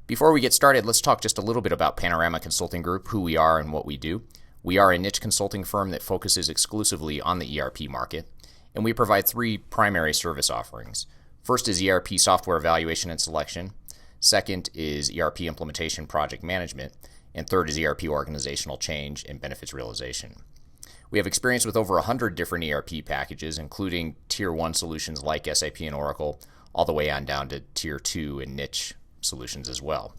Before we get started, let's talk just a little bit about Panorama Consulting Group, who we are and what we do. We are a niche consulting firm that focuses exclusively on the ERP market, and we provide three primary service offerings. First is ERP software evaluation and selection. Second is ERP implementation project management. And third is ERP organizational change and benefits realization. We have experience with over 100 different ERP packages, including Tier 1 solutions like SAP and Oracle, all the way on down to Tier 2 and niche solutions as well.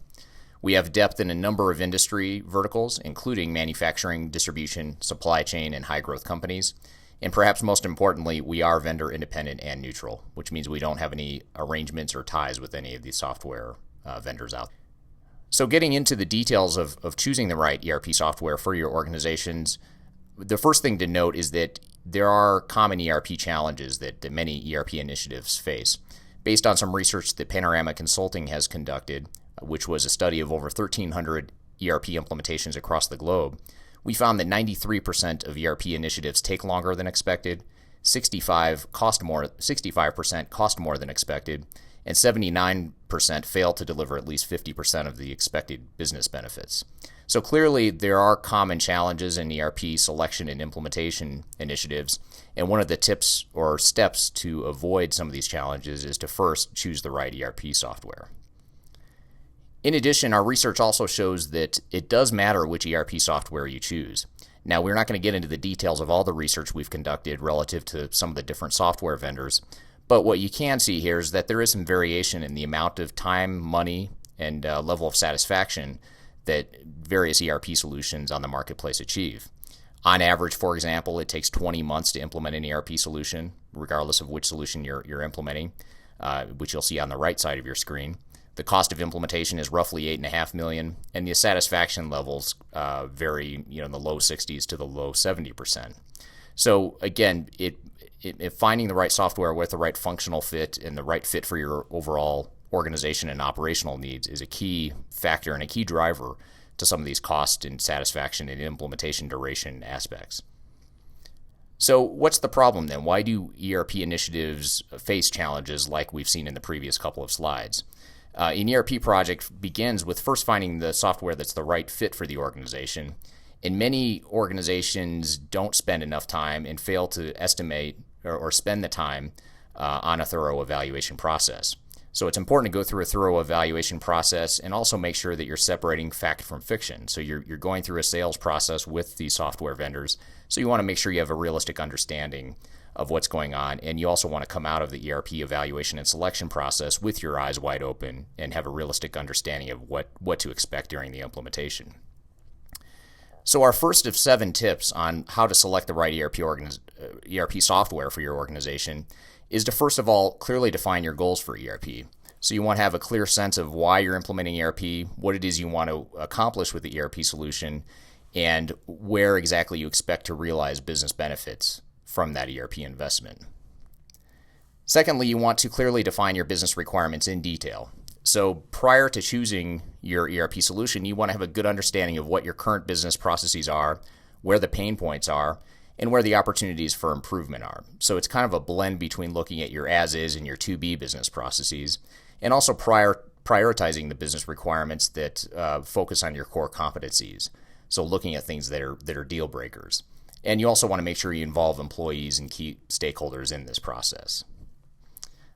We have depth in a number of industry verticals, including manufacturing, distribution, supply chain, and high-growth companies. And perhaps most importantly, we are vendor independent and neutral, which means we don't have any arrangements or ties with any of these software vendors out there. So getting into the details of choosing the right ERP software for your organizations, the first thing to note is that there are common ERP challenges that many ERP initiatives face. Based on some research that Panorama Consulting has conducted, which was a study of over 1,300 ERP implementations across the globe, we found that 93% of ERP initiatives take longer than expected, 65% cost more than expected, and 79% fail to deliver at least 50% of the expected business benefits. So clearly, there are common challenges in ERP selection and implementation initiatives, and one of the tips or steps to avoid some of these challenges is to first choose the right ERP software. In addition, our research also shows that it does matter which ERP software you choose. Now, we're not going to get into the details of all the research we've conducted relative to some of the different software vendors, but what you can see here is that there is some variation in the amount of time, money, and level of satisfaction that various ERP solutions on the marketplace achieve. On average, for example, it takes 20 months to implement an ERP solution, regardless of which solution you're implementing, which you'll see on the right side of your screen. The cost of implementation is roughly $8.5 million, and the satisfaction levels vary, in the low 60s to the low 70%. So again, finding the right software with the right functional fit and the right fit for your overall organization and operational needs is a key factor and a key driver to some of these cost and satisfaction and implementation duration aspects. So what's the problem then? Why do ERP initiatives face challenges like we've seen in the previous couple of slides? An ERP project begins with first finding the software that's the right fit for the organization, and many organizations don't spend enough time and fail to estimate or spend the time on a thorough evaluation process. So it's important to go through a thorough evaluation process and also make sure that you're separating fact from fiction. So you're going through a sales process with these software vendors. So you want to make sure you have a realistic understanding of what's going on. And you also want to come out of the ERP evaluation and selection process with your eyes wide open and have a realistic understanding of what to expect during the implementation. So our first of 7 tips on how to select the right ERP software for your organization is to first of all clearly define your goals for ERP. So you want to have a clear sense of why you're implementing ERP, what it is you want to accomplish with the ERP solution, and where exactly you expect to realize business benefits from that ERP investment. Secondly, you want to clearly define your business requirements in detail. So prior to choosing your ERP solution, you want to have a good understanding of what your current business processes are, where the pain points are, and where the opportunities for improvement are. So it's kind of a blend between looking at your as-is and your to-be business processes, and also prioritizing the business requirements that focus on your core competencies. So looking at things that are deal breakers. And you also want to make sure you involve employees and key stakeholders in this process.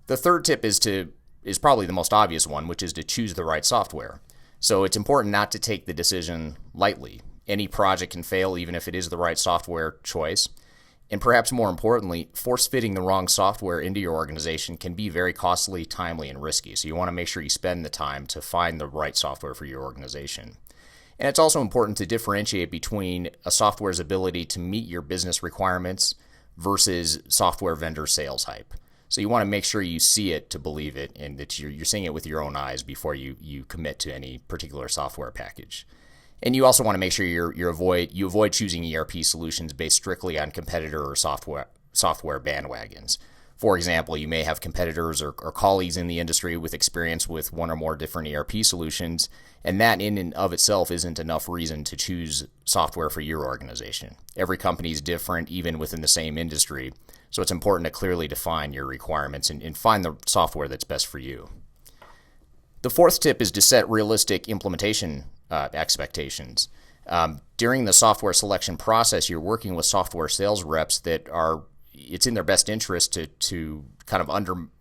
The third tip is probably the most obvious one, which is to choose the right software. So it's important not to take the decision lightly. Any project can fail even if it is the right software choice. And perhaps more importantly, force-fitting the wrong software into your organization can be very costly, timely, and risky. So you want to make sure you spend the time to find the right software for your organization. And it's also important to differentiate between a software's ability to meet your business requirements versus software vendor sales hype. So you want to make sure you see it to believe it, and that you're seeing it with your own eyes before you commit to any particular software package. And you also want to make sure you avoid choosing ERP solutions based strictly on competitor or software bandwagons. For example, you may have competitors or colleagues in the industry with experience with one or more different ERP solutions, and that in and of itself isn't enough reason to choose software for your organization. Every company is different, even within the same industry, so it's important to clearly define your requirements and find the software that's best for you. The fourth tip is to set realistic implementation expectations. During the software selection process, you're working with software sales reps that it's in their best interest to kind of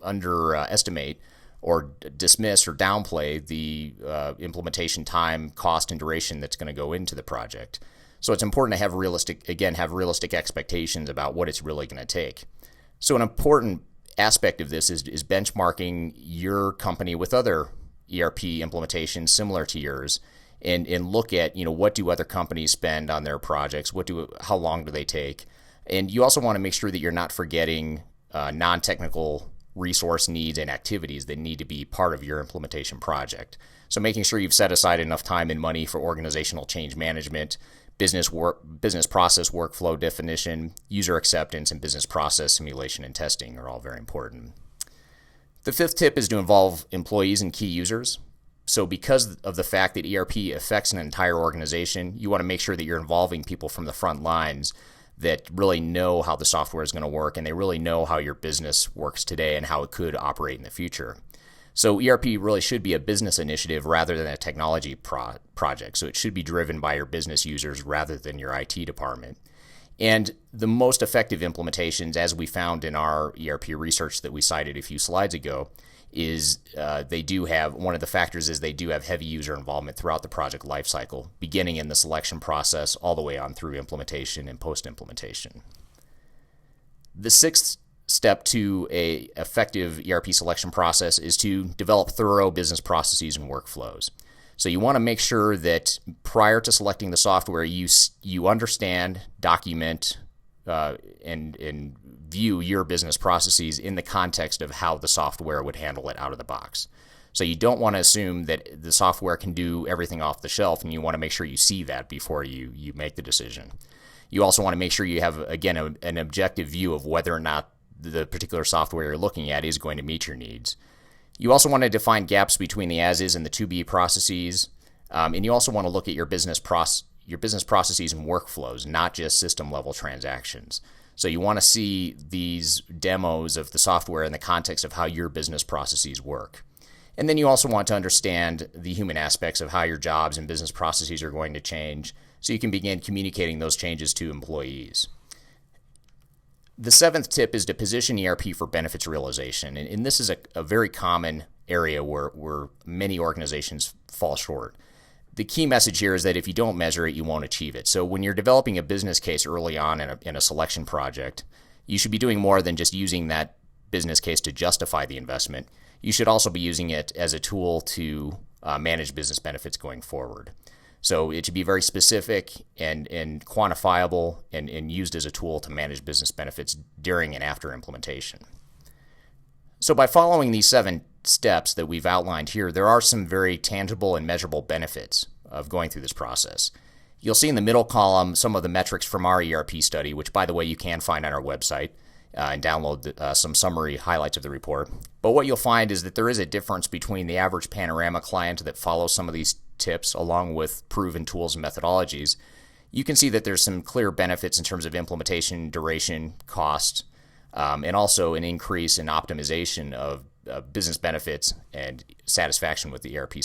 underestimate or dismiss or downplay the implementation time, cost, and duration that's going to go into the project. So it's important to have realistic expectations about what it's really going to take. So an important aspect of this is benchmarking your company with other ERP implementations similar to yours, and look at, what do other companies spend on their projects? How long do they take? And you also want to make sure that you're not forgetting non-technical resource needs and activities that need to be part of your implementation project. So making sure you've set aside enough time and money for organizational change management, business process workflow definition, user acceptance, and business process simulation and testing are all very important. The fifth tip is to involve employees and key users. So because of the fact that ERP affects an entire organization, you want to make sure that you're involving people from the front lines that really know how the software is going to work, and they really know how your business works today and how it could operate in the future. So ERP really should be a business initiative rather than a technology project. So it should be driven by your business users rather than your IT department. And the most effective implementations, as we found in our ERP research that we cited a few slides ago, is they do have heavy user involvement throughout the project lifecycle, beginning in the selection process all the way on through implementation and post-implementation. The sixth step to a effective ERP selection process is to develop thorough business processes and workflows. So you want to make sure that prior to selecting the software, you understand, document, and view your business processes in the context of how the software would handle it out of the box. So you don't want to assume that the software can do everything off the shelf, and you want to make sure you see that before you make the decision. You also want to make sure you have, again, an objective view of whether or not the particular software you're looking at is going to meet your needs. You also want to define gaps between the as-is and the to-be processes, and you also want to look at your business processes and workflows, not just system-level transactions. So you want to see these demos of the software in the context of how your business processes work. And then you also want to understand the human aspects of how your jobs and business processes are going to change, so you can begin communicating those changes to employees. The seventh tip is to position ERP for benefits realization. And this is a very common area where many organizations fall short. The key message here is that if you don't measure it, you won't achieve it. So when you're developing a business case early on in a selection project, you should be doing more than just using that business case to justify the investment. You should also be using it as a tool to manage business benefits going forward. So it should be very specific and quantifiable and used as a tool to manage business benefits during and after implementation. So by following these 7 steps that we've outlined here, there are some very tangible and measurable benefits of going through this process. You'll see in the middle column some of the metrics from our ERP study, which, by the way, you can find on our website and download some summary highlights of the report. But what you'll find is that there is a difference between the average Panorama client that follows some of these tips along with proven tools and methodologies. You can see that there's some clear benefits in terms of implementation, duration, cost, and also an increase in optimization of business benefits and satisfaction with the ERP